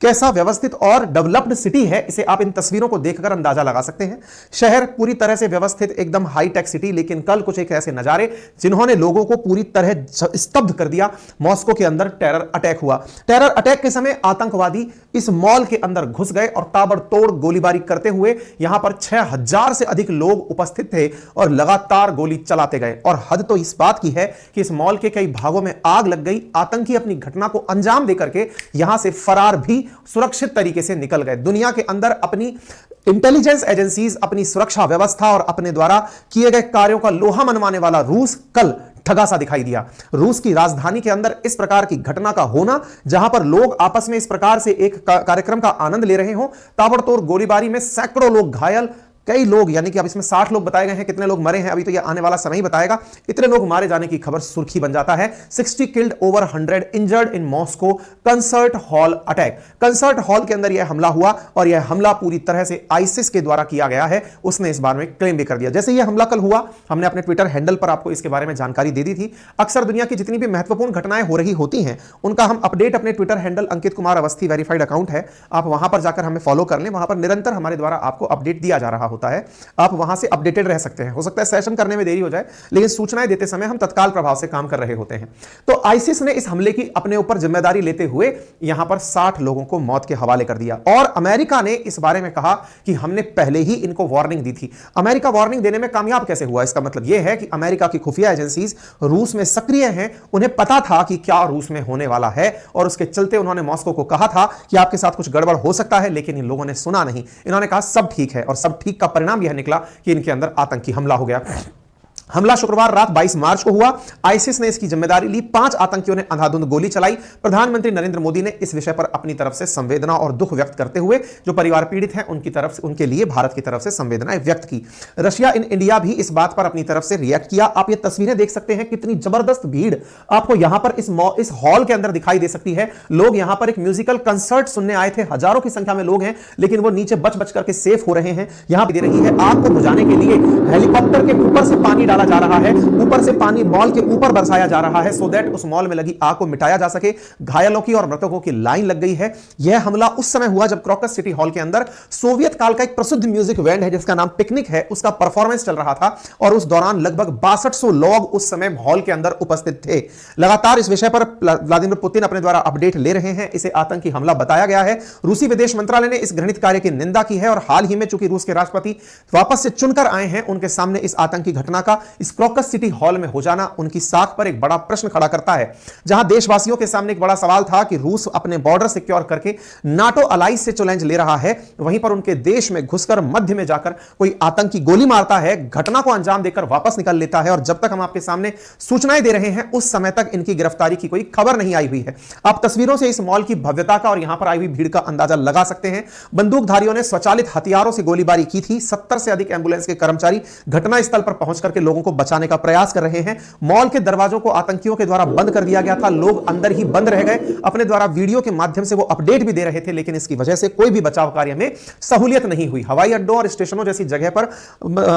कैसा व्यवस्थित और डेवलप्ड सिटी है, इसे आप इन तस्वीरों को देखकर अंदाजा लगा सकते हैं। शहर पूरी तरह से व्यवस्थित, एकदम हाईटेक सिटी, लेकिन कल कुछ एक ऐसे नजारे जिन्होंने लोगों को पूरी तरह स्तब्ध कर दिया। मॉस्को के अंदर टेरर अटैक हुआ। टेरर अटैक के समय आतंकवादी इस मॉल के अंदर घुस गए और ताबड़तोड़ गोलीबारी करते हुए यहां पर 6000 से अधिक लोग उपस्थित थे और लगातार गोली चलाते गए। और हद तो इस बात की है कि इस मॉल के कई भागों में आग लग गई। आतंकी अपनी घटना को अंजाम देकर के यहां से फरार भी सुरक्षित तरीके से निकल गए। दुनिया के अंदर अपनी इंटेलिजेंस एजेंसीज, अपनी सुरक्षा व्यवस्था और अपने द्वारा किए गए कार्यों का लोहा मनवाने वाला रूस कल ठगा सा दिखाई दिया। रूस की राजधानी के अंदर इस प्रकार की घटना का होना, जहां पर लोग आपस में इस प्रकार से एक कार्यक्रम का आनंद ले रहे हो, ताबड़तोड़ गोलीबारी में सैकड़ों लोग घायल, कई लोग, यानी कि अब इसमें 60 लोग बताए गए हैं। कितने लोग मरे हैं अभी तो यह आने वाला समय ही बताएगा। इतने लोग मारे जाने की खबर सुर्खी बन जाता है। 60 killed, over 100 injured in Moscow concert hall attack. Concert hall के अंदर यह हमला हुआ और यह हमला पूरी तरह से आईसिस के द्वारा किया गया है। उसने इस बारे में क्लेम भी कर दिया। जैसे यह हमला कल हुआ, हमने अपने ट्विटर हैंडल पर आपको इसके बारे में जानकारी दे दी थी। अक्सर दुनिया की जितनी भी महत्वपूर्ण घटनाएं हो रही होती हैं, उनका हम अपडेट अपने Twitter handle Ankit Kumar Awasthi verified account है, आप वहां पर जाकर हमें फॉलो कर लें। वहां पर निरंतर हमारे द्वारा आपको अपडेट दिया जा रहा होता है। आप वहां से अपडेटेड रह सकते हैं। हो सकता है सेशन करने में देरी हो जाए, लेकिन सूचनाएं देते समय हम तत्काल प्रभाव से काम कर रहे होते हैं। तो आईसिस ने इस हमले की अपने ऊपर जिम्मेदारी लेते हुए यहां पर 60 लोगों को मौत के हवाले कर दिया। और अमेरिका ने इस बारे में कहा कि हमने पहले ही इनको वार्निंग दी थी। अमेरिका वार्निंग देने में कामयाब कैसे हुआ? इसका मतलब यह है कि अमेरिका की खुफिया एजेंसीज रूस में सक्रिय हैं, उन्हें पता था कि क्या रूस में होने वाला है, और उसके चलते उन्होंने मॉस्को को कहा था कि आपके साथ कुछ गड़बड़ हो सकता है, लेकिन इन लोगों ने सुना नहीं। इन्होंने कहा सब ठीक है, और सब ठीक का परिणाम यह निकला कि इनके अंदर आतंकी हमला हो गया। हमला शुक्रवार रात 22 मार्च को हुआ। आईसिस ने इसकी जिम्मेदारी ली। 5 आतंकियों ने अंधाधुंध गोली चलाई। प्रधानमंत्री नरेंद्र मोदी ने इस विषय पर अपनी तरफ से संवेदना और दुख व्यक्त करते हुए जो परिवार पीड़ित हैं उनकी तरफ से, उनके लिए भारत की तरफ से संवेदनाएं व्यक्त की। रशिया इन इंडिया भी इस बात पर अपनी तरफ से रिएक्ट किया। आप ये तस्वीरें देख सकते हैं, कितनी जबरदस्त भीड़ आपको यहां पर इस हॉल के अंदर दिखाई दे सकती है। लोग यहां पर एक म्यूजिकल कंसर्ट सुनने आए थे। हजारों की संख्या में लोग हैं, लेकिन वो नीचे बच बच करके सेफ हो रहे हैं। यहां दे रही है आग को बुझाने के लिए हेलीकॉप्टर के ऊपर से पानी डाला जा रहा है, ऊपर से पानी मॉल के ऊपर बरसाया जा रहा है, सो दैट उस मॉल में लगी आग को मिटाया जा सके। घायलों की और मृतकों की लाइन लग गई है। यह हमला उस समय हुआ जब क्रोकस सिटी हॉल के अंदर सोवियत काल का एक प्रसिद्ध म्यूजिक बैंड है जिसका नाम पिकनिक है, उसका परफॉर्मेंस चल रहा था, और उस दौरान लगभग 6200 लोग उस समय हॉल के अंदर उपस्थित थे। लगातार इस विषय पर व्लादिमीर पुतिन अपने द्वारा अपडेट ले रहे हैं। इसे आतंकी हमला बताया गया है। रूसी विदेश मंत्रालय ने इस घृणित कार्य की निंदा की है, और हाल ही में चूंकि रूस के राष्ट्रपति वापस से चुनकर आए हैं, उनके सामने इस आतंकी घटना का इस क्रोकस सिटी हॉल में हो जाना उनकी साख पर एक बड़ा प्रश्न खड़ा करता है। जहां देशवासियों के सामने एक बड़ा सवाल था कि रूस अपने बॉर्डर सिक्योर करके नाटो अलाइज से चैलेंज ले रहा है, वहीं पर उनके देश में घुसकर मध्य में जाकर कोई आतंकी गोली मारता है, घटना को अंजाम देकर वापस निकल लेता है, और जब तक हम आपके सामने सूचनाएं दे रहे हैं उस समय तक इनकी गिरफ्तारी की कोई खबर नहीं आई हुई है। आप तस्वीरों से इस मॉल की भव्यता का और यहां पर आई हुई भीड़ का अंदाजा लगा सकते हैं। बंदूकधारियों ने स्वचालित हथियारों से गोलीबारी की थी। 70 से अधिक एंबुलेंस के कर्मचारी घटनास्थल पर पहुंच करके लोगों को बचाने का प्रयास कर रहे हैं। मॉल के दरवाजों को आतंकियों के द्वारा बंद कर दिया गया था। लोग अंदर ही बंद रह गए। अपने द्वारा वीडियो के माध्यम से वो अपडेट भी दे रहे थे, लेकिन इसकी वजह से कोई भी बचाव कार्य में सहूलियत नहीं हुई। हवाई अड्डों और स्टेशनों जैसी जगह पर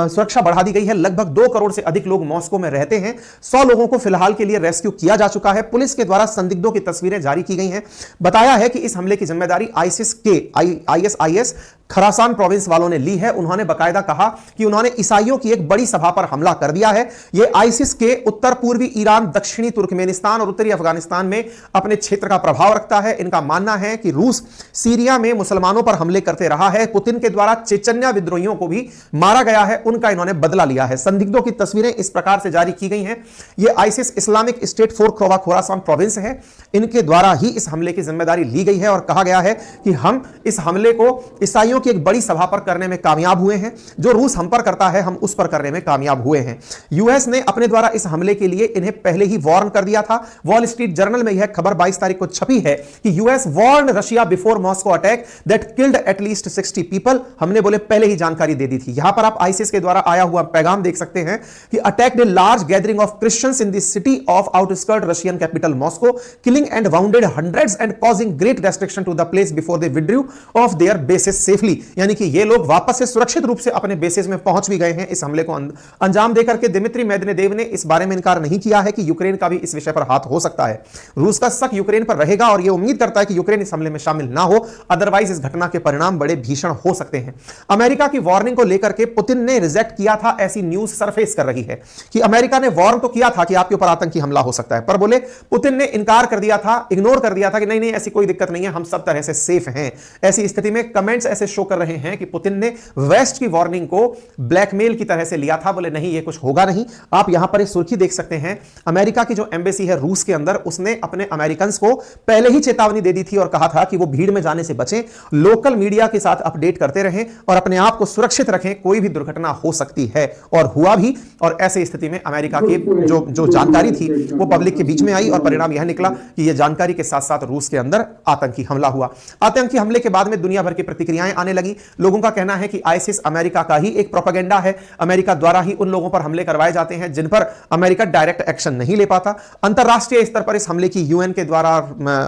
सुरक्षा बढ़ा दी गई है। लगभग 2 करोड़ से अधिक लोग मॉस्को में रहते हैं। 100 लोगों को फिलहाल के लिए रेस्क्यू किया जा चुका है। पुलिस के द्वारा संदिग्धों की तस्वीरें जारी की गई हैं। बताया है कि इस हमले की जिम्मेदारी आईएसआईएस खरासान प्रोविंस वालों ने ली है। उन्होंने बकायदा कहा कि उन्होंने ईसाइयों की एक बड़ी सभा पर हमला कर दिया है। यह आईसिस के उत्तर पूर्वी ईरान, दक्षिणी तुर्कमेनिस्तान और उत्तरी अफगानिस्तान में अपने क्षेत्र का प्रभाव रखता है। इनका मानना है कि रूस सीरिया में मुसलमानों पर हमले करते रहा है। पुतिन के द्वारा चेचन्या विद्रोहियों को भी मारा गया है, उनका इन्होंने बदला लिया है। संदिग्धों की तस्वीरें इस प्रकार से जारी की गई हैं। यह ISIS Islamic state four Khorasan province है, इनके द्वारा ही इस हमले की जिम्मेदारी ली गई है, और कहा गया है कि हम इस हमले को ईसाइयों की एक बड़ी सभा पर करने में कामयाब हुए हैं। जो रूस हम पर करता है, हम उस पर करने में कामयाब हुए हैं। यूएस ने अपने द्वारा इस हमले के लिए इन्हें पहले ही वार्न कर दिया था। वॉल स्ट्रीट जर्नल में यह खबर 22 तारीख को छपी है कि US warn Russia before Moscow attack that killed at least 60 people. हमने बोले पहले ही जानकारी दे दी थी। यहां पर आप आईसिस के द्वारा आया हुआ पैगाम देख सकते हैं कि attacked a large gathering of Christians in the city of outskirt Russian capital Moscow, killing and wounded hundreds and causing great restriction to the place before they withdrew of their bases safely. Safely, यानी कि ये लोग वापस से सुरक्षित रूप से अपने बेसिस में पहुंच भी गए हैं। इस हमले को अंजाम देकर के दिमित्री मेदवेदेव ने इस बारे में इनकार नहीं किया है कि यूक्रेन का भी इस विषय पर हाथ हो सकता है। रूस का शक यूक्रेन पर रहेगा और यह उम्मीद करता है कि यूक्रेन इस हमले में शामिल ना हो, अदरवाइज इस घटना के परिणाम बड़े भीषण हो सकते हैं। अमेरिका की वार्निंग को लेकर के पुतिन ने रिजेक्ट किया था, ऐसी न्यूज सरफेस कर रही है कि अमेरिका ने वार्न तो किया था कि आपके ऊपर आतंकी हमला हो सकता है, पर बोले पुतिन ने इनकार कर दिया था, इग्नोर कर दिया था कि नहीं नहीं ऐसी कोई दिक्कत नहीं है, हम सब तरह से सेफ हैं। ऐसी स्थिति में कमेंट्स ऐसे शो कर रहे हैं कि पुतिन ने वेस्ट की वार्निंग को ब्लैकमेल की तरह से लिया था, बोले नहीं ये कुछ होगा नहीं। आप यहां पर एक सुर्खी देख सकते हैं, अमेरिका की जो एम्बेसी है रूस के अंदर, उसने अपने अमेरिकन को पहले ही चेतावनी दे दी थी और कहा था कि वो भीड़ में जाने से बचें, लोकल मीडिया के साथ अपडेट करते रहें और अपने आप को सुरक्षित रखें, कोई भी दुर्घटना हो सकती है। और हुआ भी, और ऐसी स्थिति में अमेरिका की जो जानकारी थी वो पब्लिक के बीच में आई और परिणाम यह निकला कि यह जानकारी के साथ साथ रूस के अंदर आतंकी हमला हुआ। आतंकी हमले के बाद में दुनिया भर की प्रतिक्रियाएं आने लगी। लोगों का कहना है कि आईसिस अमेरिका का ही एक प्रोपेगेंडा है, अमेरिका द्वारा ही उन लोगों पर हमले करवाए जाते हैं जिन पर अमेरिका डायरेक्ट एक्शन नहीं ले पाता। अंतरराष्ट्रीय स्तर पर इस हमले की यूएन के द्वारा,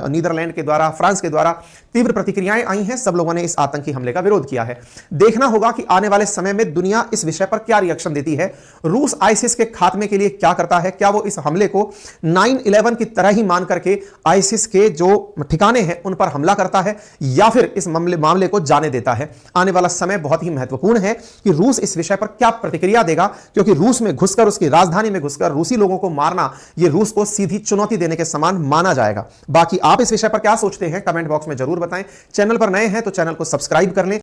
नीदरलैंड के द्वारा, फ्रांस के द्वारा तीव्र प्रतिक्रियाएं आई हैं। सब लोगों ने इस आतंकी हमले का विरोध किया है। देखना होगा कि आने वाले समय में दुनिया इस विषय पर क्या रिएक्शन देती है। रूस आईसिस के खात्मे के लिए क्या करता है, क्या वो इस हमले को 9/11 की तरह ही मान करके आईसिस के जो ठिकाने हैं उन पर हमला करता है, या फिर इस मामले को जाने देता है। आने वाला समय बहुत ही महत्वपूर्ण है कि रूस इस विषय पर क्या प्रतिक्रिया देगा, क्योंकि रूस में घुसकर, उसकी राजधानी में घुसकर रूसी लोगों को मारना, यह रूस को सीधी चुनौती देने के समान माना जाएगा। बाकी आप इस विषय पर क्या सोचते हैं, कमेंट बॉक्स में जरूर बताएं। चैनल पर नए हैं तो चैनल को सब्सक्राइब कर लें।